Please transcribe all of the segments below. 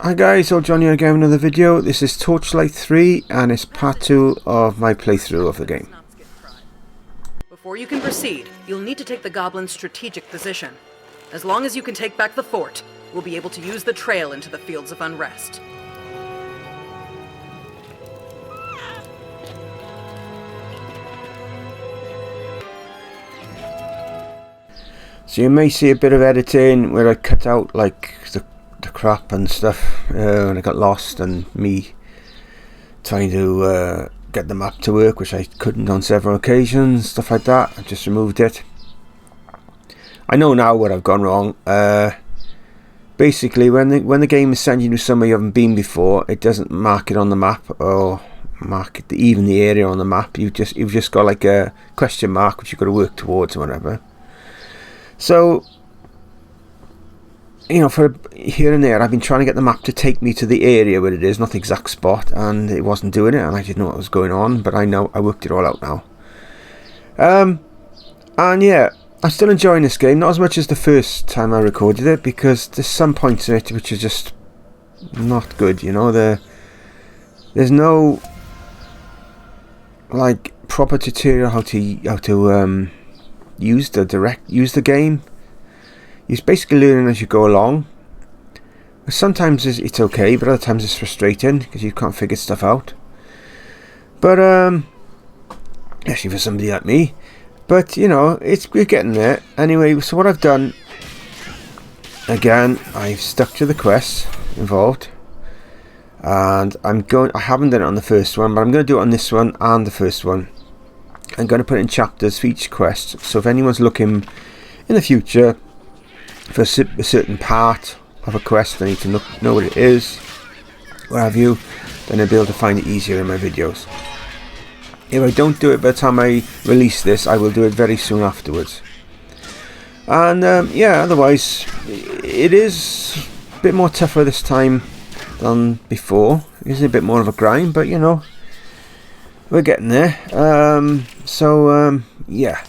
Hi guys, Old John here again with another video. This is Torchlight 3 and it's part 2 of my playthrough of the game. Before you can proceed, you'll need to take the goblin's strategic position. As long as you can take back the fort, we'll be able to use the trail into the Fields of Unrest. So you may see a bit of editing where I cut out like the crap and stuff when I got lost, and me trying to get the map to work, which I couldn't on several occasions, stuff like that. I just removed it. I know now what I've gone wrong. Basically, when the game is sending you somewhere you haven't been before, it doesn't mark it on the map or mark it, even the area on the map. You've just got like a question mark which you've got to work towards or whatever. So, you know, for here and there, I've been trying to get the map to take me to the area where it is, not the exact spot, and it wasn't doing it, and I didn't know what was going on, but I know I worked it all out now. And yeah, I'm still enjoying this game, not as much as the first time I recorded it, because there's some points in it which are just not good, you know. There's no like proper tutorial how to use the game. You're basically learning as you go along. Sometimes it's okay, but other times it's frustrating because you can't figure stuff out. But especially for somebody like me. But you know, we're getting there. Anyway, so what I've done again, I've stuck to the quests involved, and I haven't done it on the first one, but I'm going to do it on this one and the first one. I'm going to put it in chapters for each quest, so if anyone's looking in the future for a certain part of a quest, they need to know what it is, what have you, then they'll be able to find it easier in my videos. If I don't do it by the time I release this, I will do it very soon afterwards. And yeah, otherwise it is a bit more tougher this time than before. It is a bit more of a grind, but you know, we're getting there. Yeah.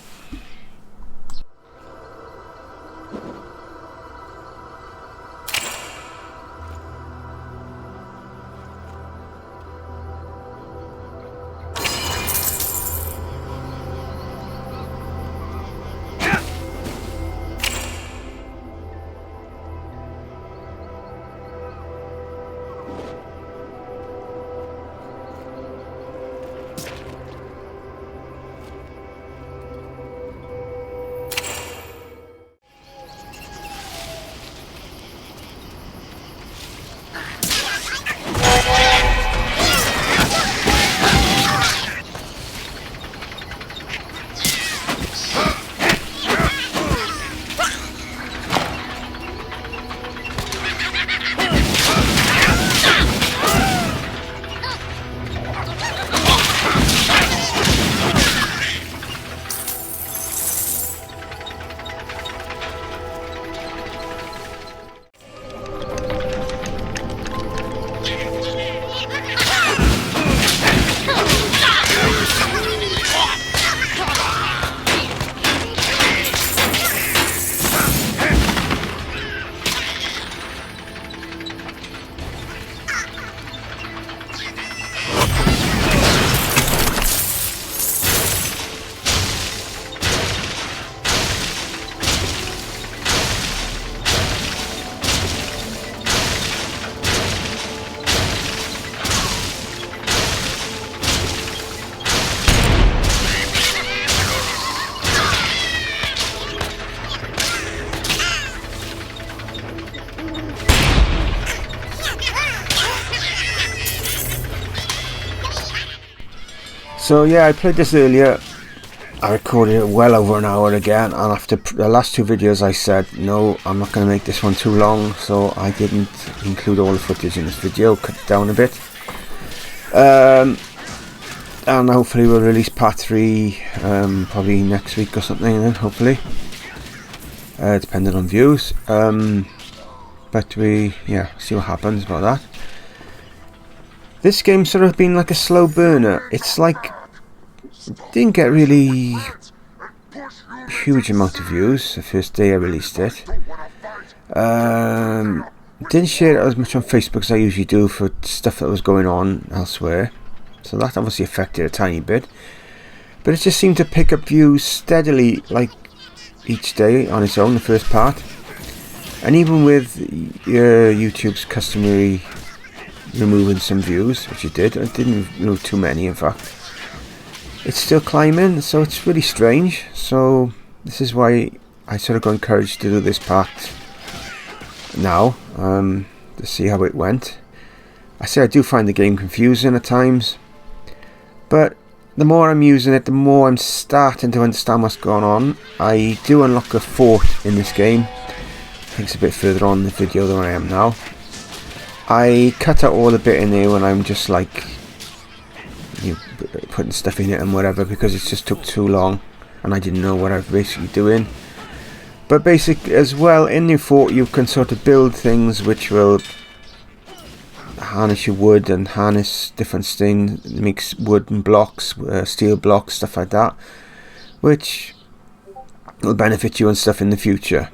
So yeah, I played this earlier. I recorded it well over an hour again, and after the last two videos I said no, I'm not going to make this one too long, so I didn't include all the footage in this video, cut it down a bit. And hopefully we'll release part 3 probably next week or something then, hopefully. Depending on views. But yeah, see what happens about that. This game's sort of been like a slow burner. It's like didn't get really huge amount of views the first day I released it. Didn't share it as much on Facebook as I usually do for stuff that was going on elsewhere, so that obviously affected a tiny bit. But it just seemed to pick up views steadily, like each day on its own, the first part. And even with YouTube's customary removing some views, which it did, it didn't remove too many in fact, it's still climbing, so it's really strange. So this is why I sort of got encouraged to do this part now, to see how it went. I say I do find the game confusing at times, but the more I'm using it, the more I'm starting to understand what's going on. I do unlock a fort in this game. I think it's a bit further on in the video than I am now. I cut out all the bit in there when I'm just like putting stuff in it and whatever, because it just took too long and I didn't know what I was basically doing. But basically as well, in the fort you can sort of build things which will harness your wood and harness different things, makes wooden blocks, steel blocks, stuff like that, which will benefit you and stuff in the future.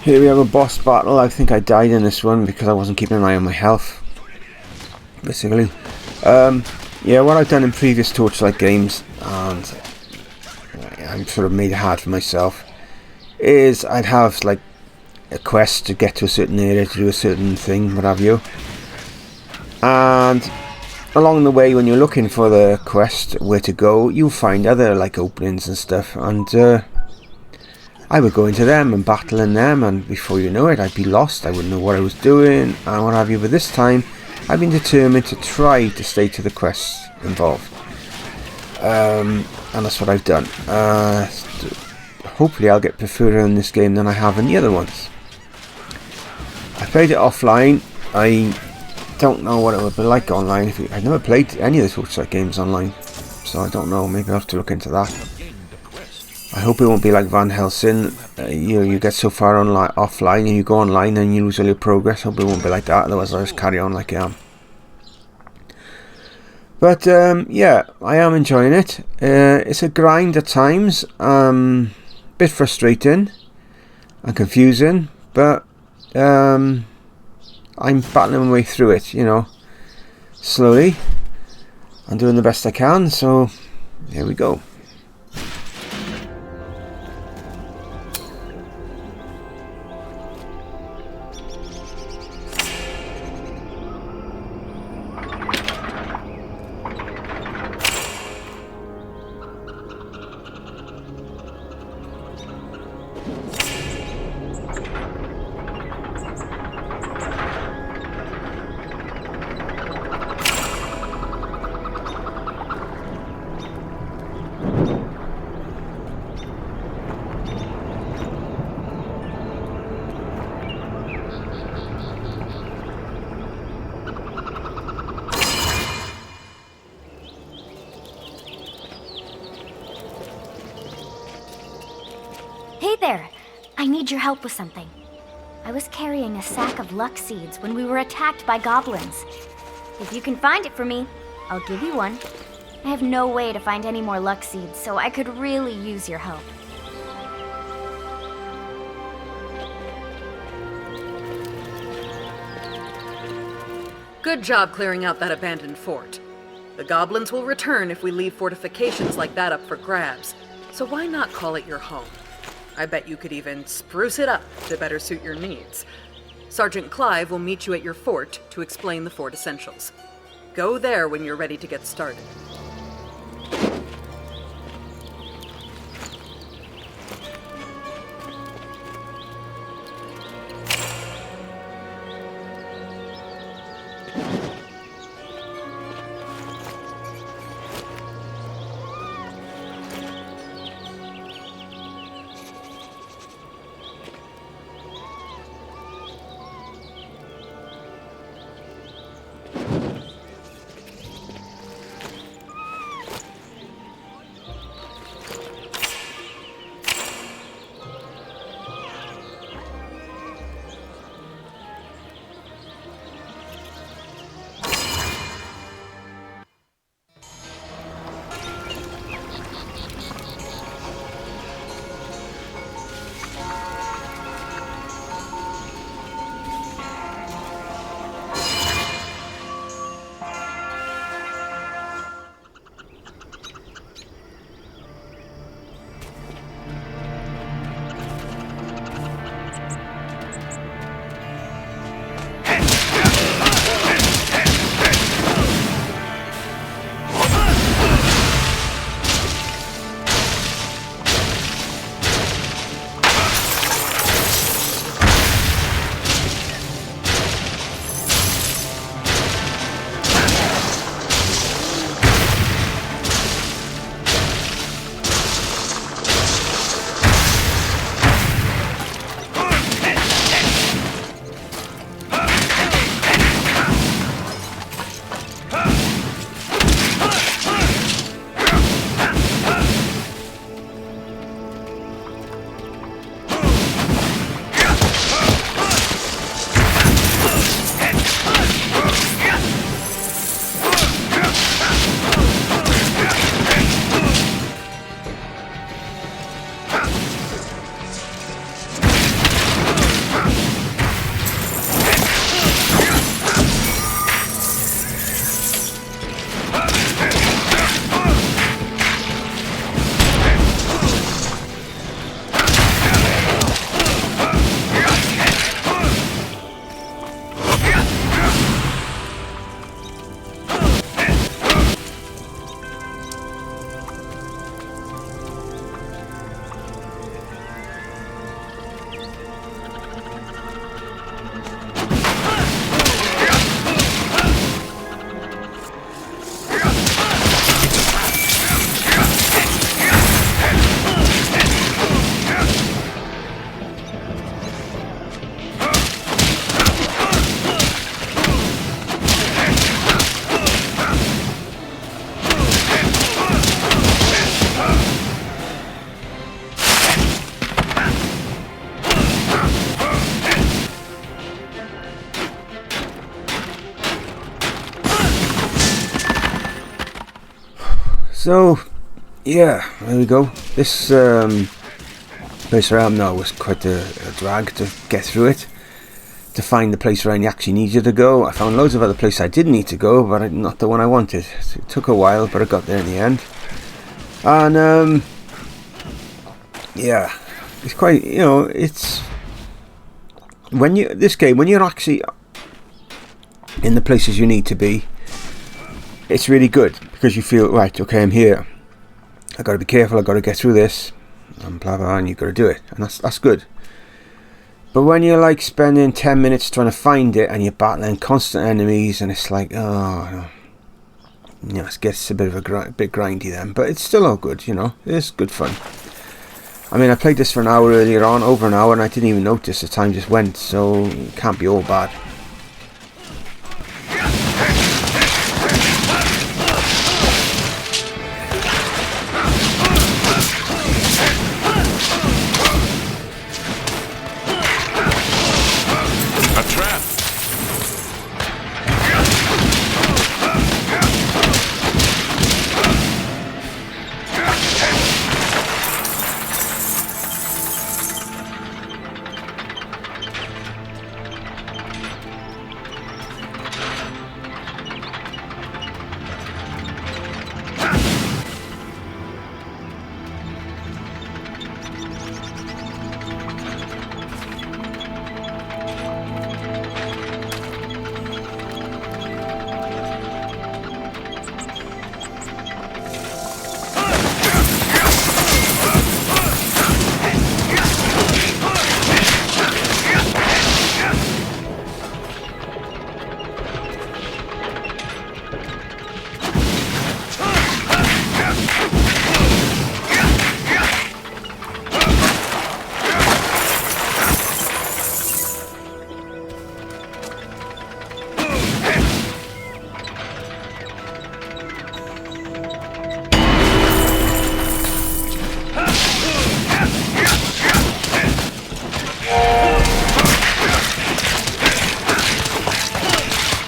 Here we have a boss battle. I think I died in this one because I wasn't keeping an eye on my health, basically. Yeah, what I've done in previous Torchlight games, and I'm sort of made it hard for myself, is I'd have like a quest to get to a certain area to do a certain thing, what have you. And along the way, when you're looking for the quest, where to go, you'll find other like openings and stuff, and I would go into them and battle in them, and before you know it, I'd be lost. I wouldn't know what I was doing and what have you. But this time, I've been determined to try to stay to the quests involved, and that's what I've done. Hopefully, I'll get further in this game than I have in the other ones. I played it offline. I don't know what it would be like online. I've never played any of the Torchlight games online, so I don't know. Maybe I'll have to look into that. I hope it won't be like Van Helsing. You get so far offline and you go online and you lose all your progress. Hope it won't be like that. Otherwise, I'll just carry on like I am. But yeah, I am enjoying it. It's a grind at times. Bit frustrating and confusing, but I'm battling my way through it. You know, slowly. I'm doing the best I can. So here we go. Hey there! I need your help with something. I was carrying a sack of luck seeds when we were attacked by goblins. If you can find it for me, I'll give you one. I have no way to find any more luck seeds, so I could really use your help. Good job clearing out that abandoned fort. The goblins will return if we leave fortifications like that up for grabs, so why not call it your home? I bet you could even spruce it up to better suit your needs. Sergeant Clive will meet you at your fort to explain the fort essentials. Go there when you're ready to get started. So, yeah, there we go. This place where I am now was quite a drag to get through it. To find the place where I actually needed to go. I found loads of other places I didn't need to go, but not the one I wanted. So it took a while, but I got there in the end. And, yeah, it's quite, it's... when you're actually in the places you need to be, it's really good because you feel, right, okay, I'm here, I got to be careful, I got to get through this, and blah blah, and you got to do it, and that's good. But when you're like spending 10 minutes trying to find it and you're battling constant enemies, and it's like, oh, it gets a bit of a bit grindy then, but it's still all good, it's good fun. I mean, I played this for an hour earlier on, over an hour, and I didn't even notice the time just went, so it can't be all bad.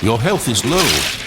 Your health is low.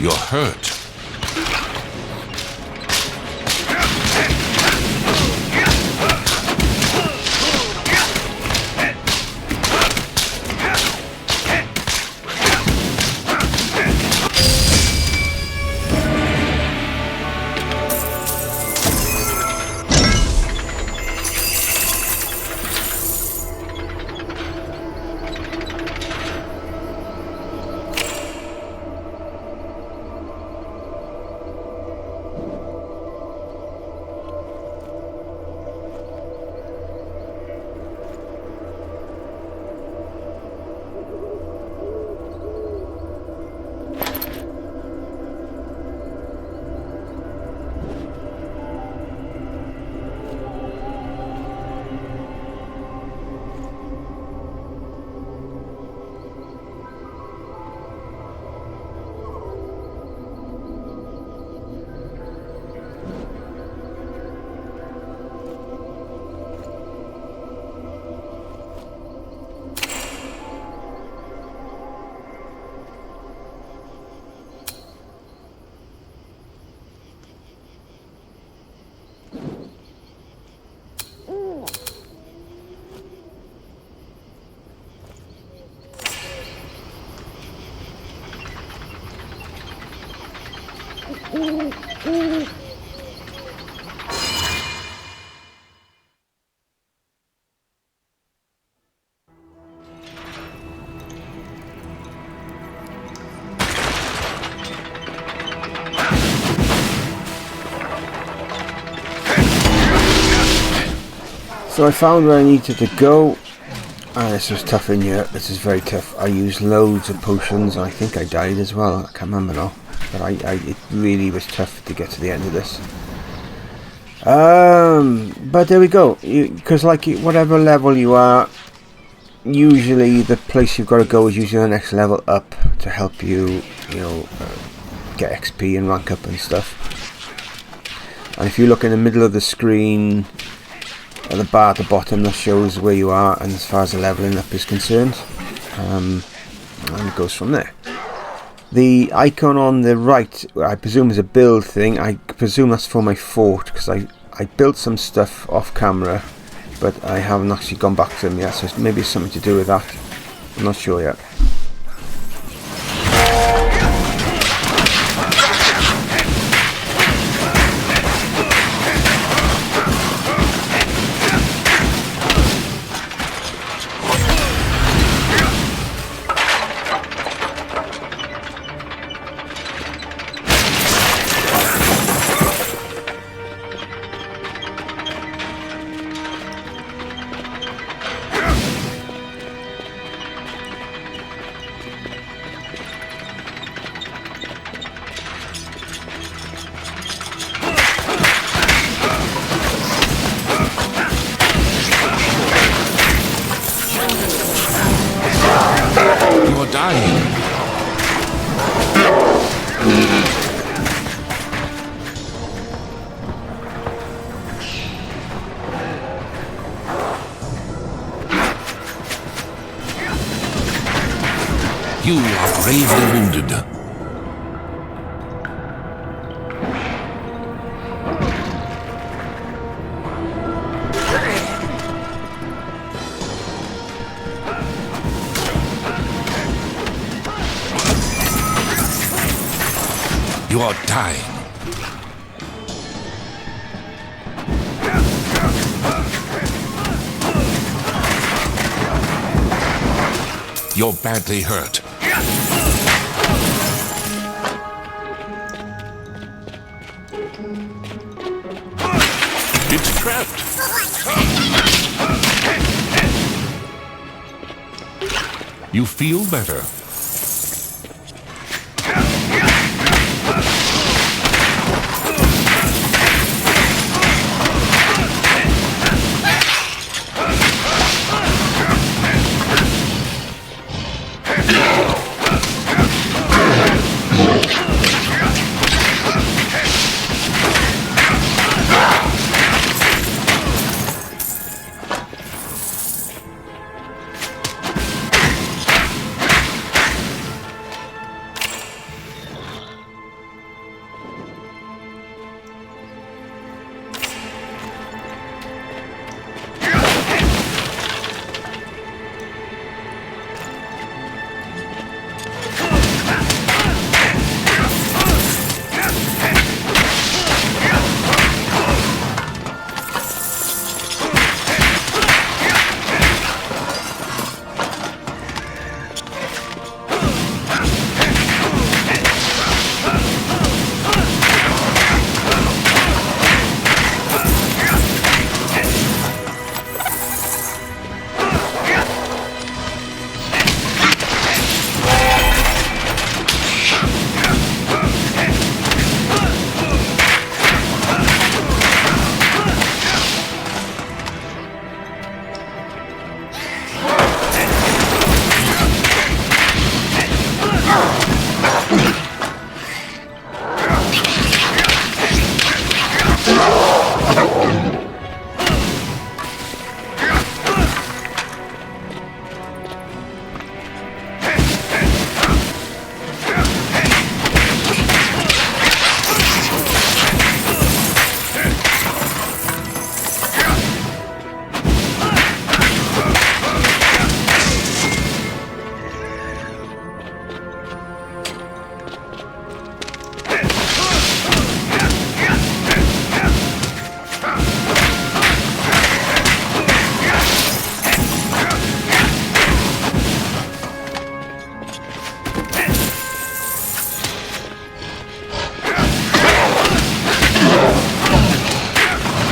You're hurt. So I found where I needed to go. This was tough in here. This is very tough. I used loads of potions. I think I died as well. I can't remember now. But it really was tough to get to the end of this. But there we go. Because like whatever level you are, usually the place you've got to go is usually the next level up to help you, get XP and rank up and stuff. And if you look in the middle of the screen, at the bar at the bottom, that shows where you are and as far as the leveling up is concerned, and it goes from there. The icon on the right, I presume, is a build thing. I presume that's for my fort, because I built some stuff off camera, but I haven't actually gone back to them yet, so maybe it's something to do with that. I'm not sure yet. You're dying. You are gravely wounded. You are dying. You're badly hurt. It's trapped. You feel better.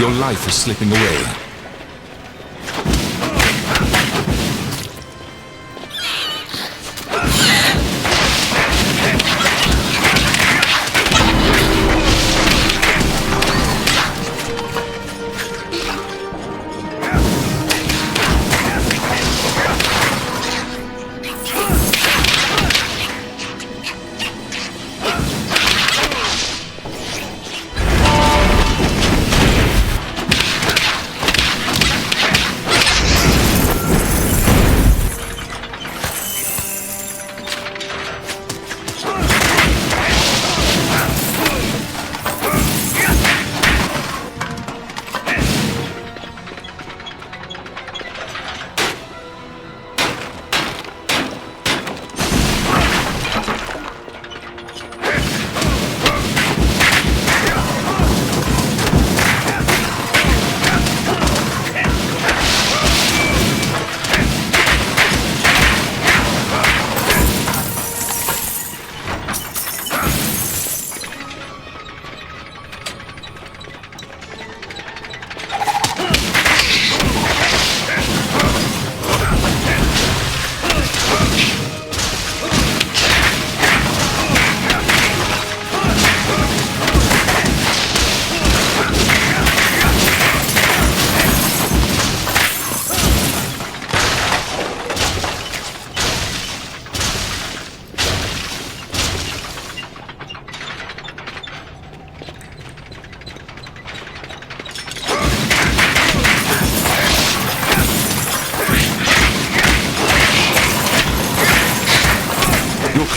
Your life is slipping away.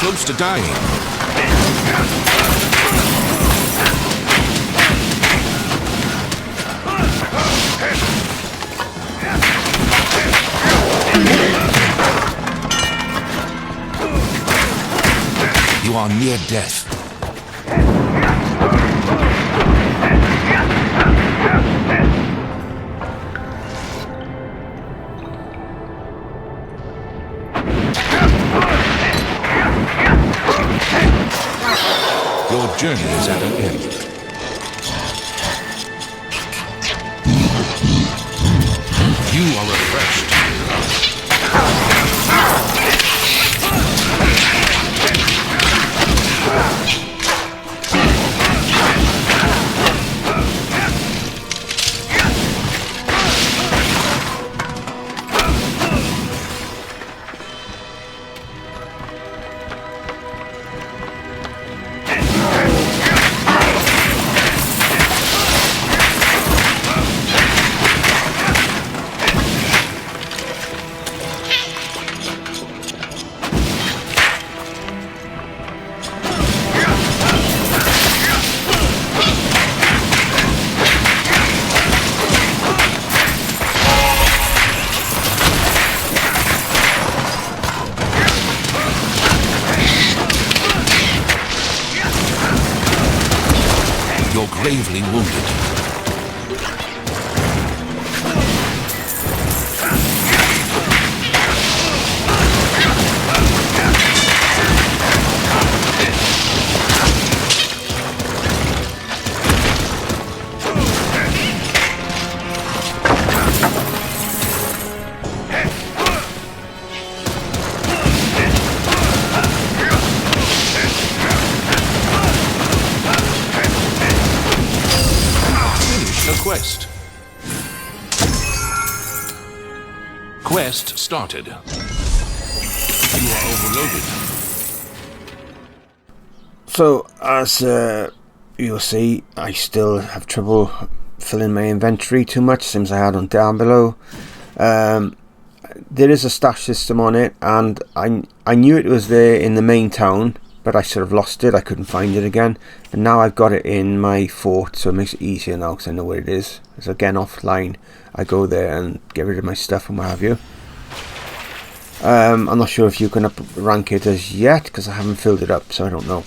close to dying. You are near death. Your journey is at an end. You are refreshed. You're gravely wounded. Quest. Quest started. You are overloaded. So, as you'll see, I still have trouble filling my inventory too much, same as I had on down below. There is a stash system on it, and I knew it was there in the main town, but I sort of lost it. I couldn't find it again, and now I've got it in my fort, so it makes it easier now because I know where it is. So again, offline, I go there and get rid of my stuff and what have you. I'm not sure if you can rank it as yet because I haven't filled it up, so I don't know.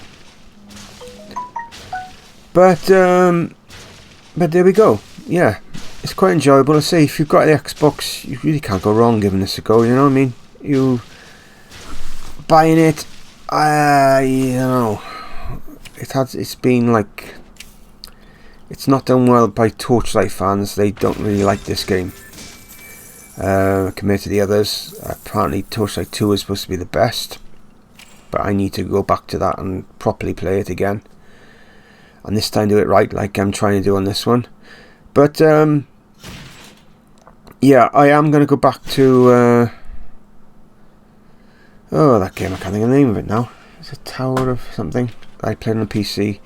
But there we go. Yeah, it's quite enjoyable. I say, if you've got the Xbox, you really can't go wrong giving this a go. You know what I mean? You buying it. You know, it's been like, it's not done well by Torchlight fans. They don't really like this game compared to the others. Apparently Torchlight 2 is supposed to be the best, but I need to go back to that and properly play it again, and this time do it right, like I'm trying to do on this one. But yeah, I am going to go back to oh, that game, I can't think of the name of it now. It's a Tower of something I played on a PC.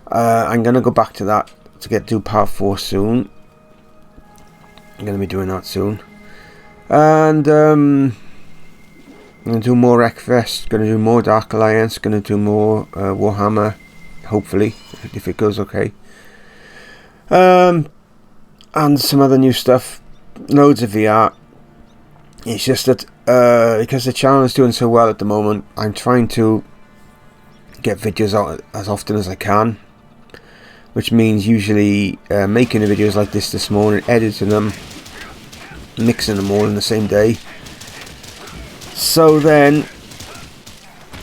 I'm going to go back to that to do part 4 soon. I'm going to be doing that soon. And I'm going to do more Wreckfest, going to do more Dark Alliance, going to do more Warhammer, hopefully, if it goes okay. And some other new stuff, loads of VR. It's just that because the channel is doing so well at the moment, I'm trying to get videos out as often as I can, which means usually making the videos like this morning, editing them, mixing them all in the same day. So then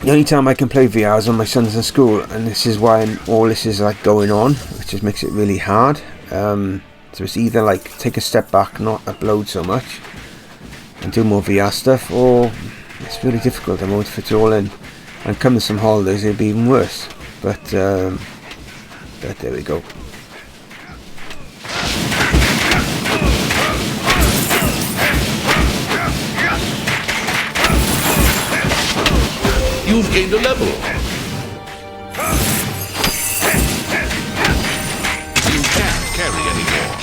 the only time I can play VR is when my son's in school, and this is why all this is like going on, which just makes it really hard. So it's either like take a step back, not upload so much and do more VR stuff, or it's really difficult. I'm going to fit it all in, and come to some holidays it'll be even worse. But there we go. You've gained a level. You can't carry anymore.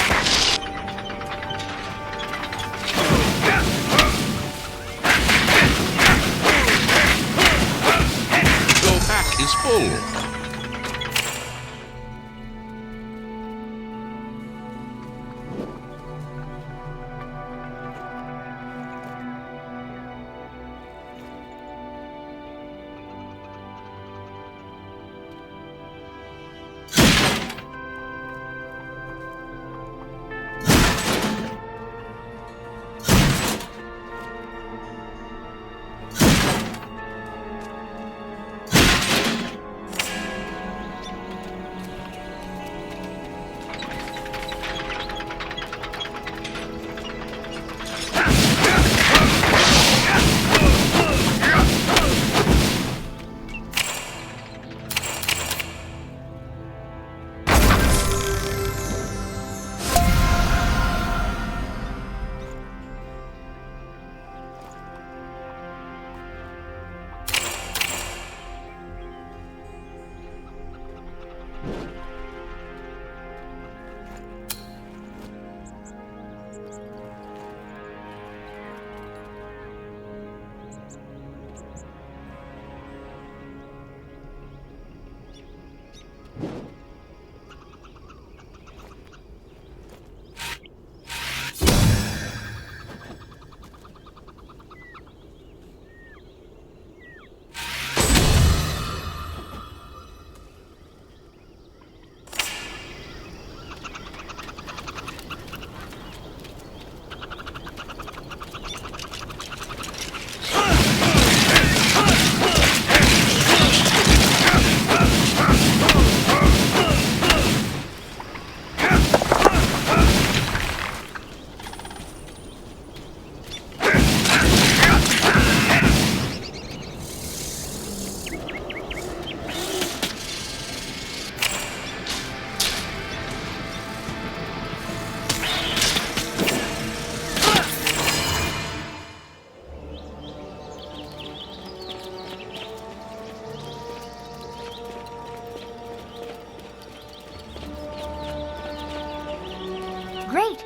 Great!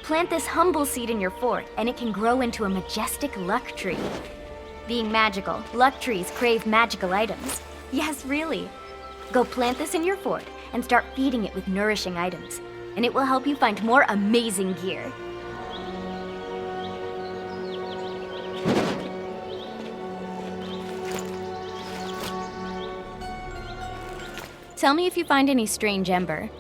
Plant this humble seed in your fort, and it can grow into a majestic luck tree. Being magical, luck trees crave magical items. Yes, really. Go plant this in your fort and start feeding it with nourishing items, and it will help you find more amazing gear. Tell me if you find any strange ember.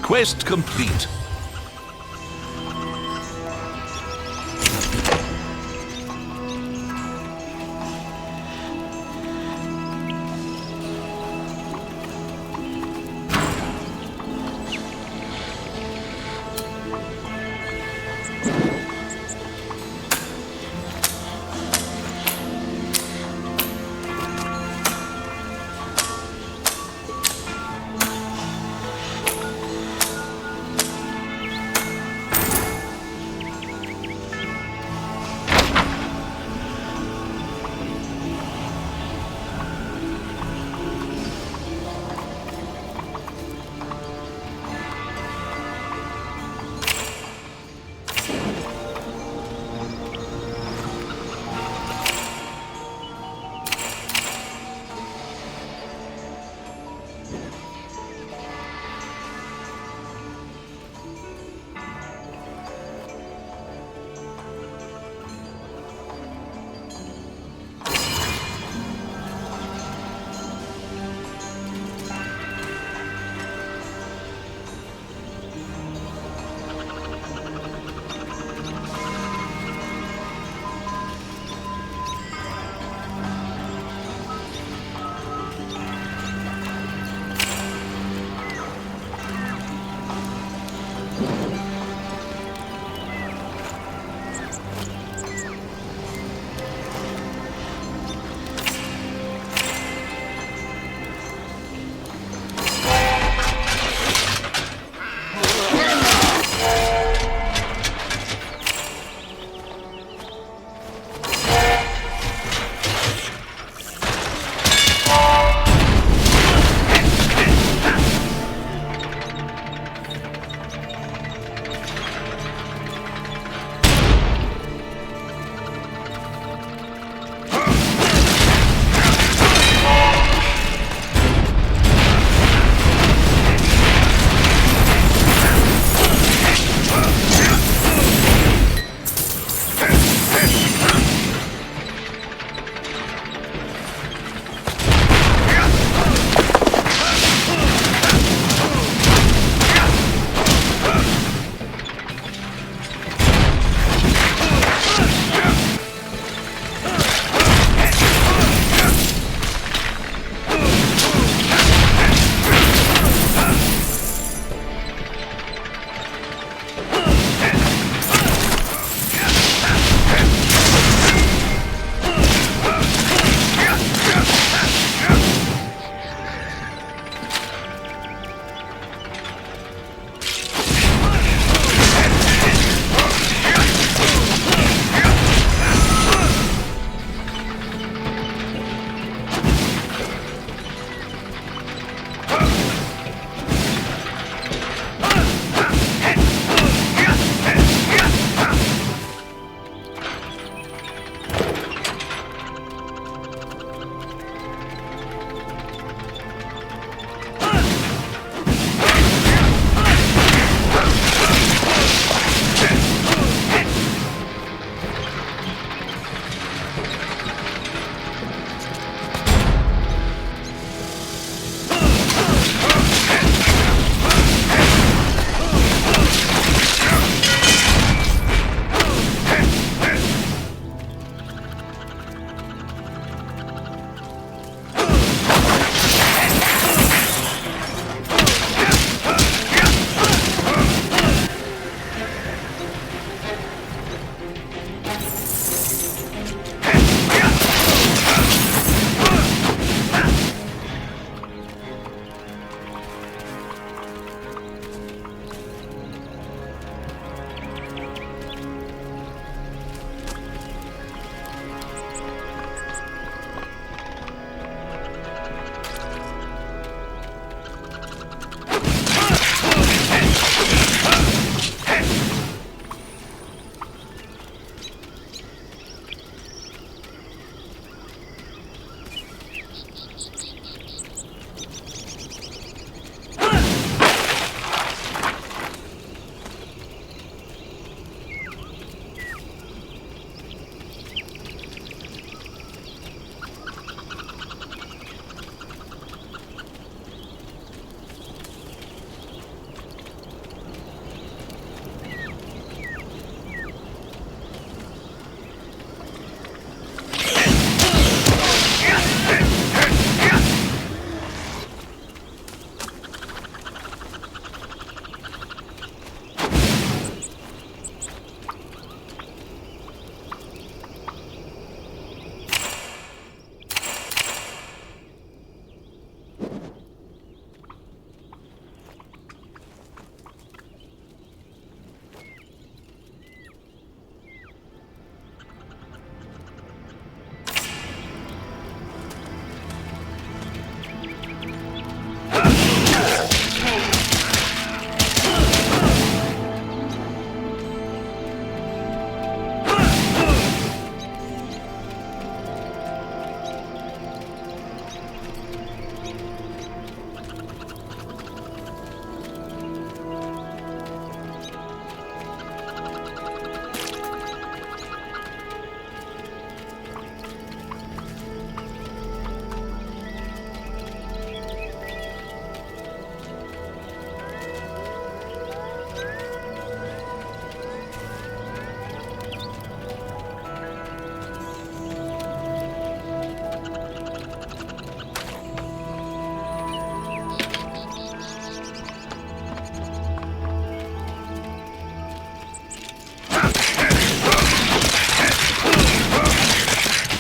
Quest complete.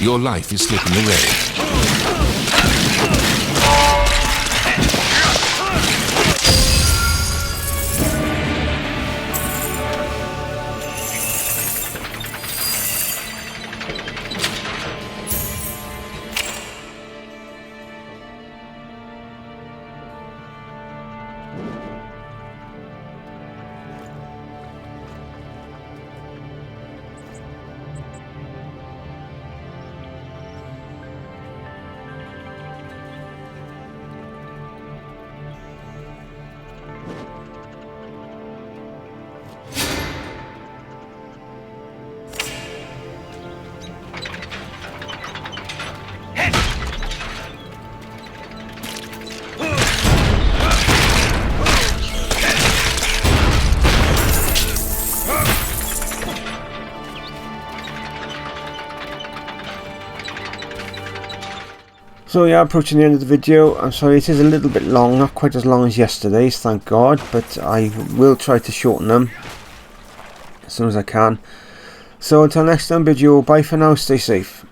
Your life is slipping away. So yeah, approaching the end of the video. I'm sorry it is a little bit long, not quite as long as yesterday's, thank God, but I will try to shorten them as soon as I can. So until next time, bid you all bye for now, stay safe.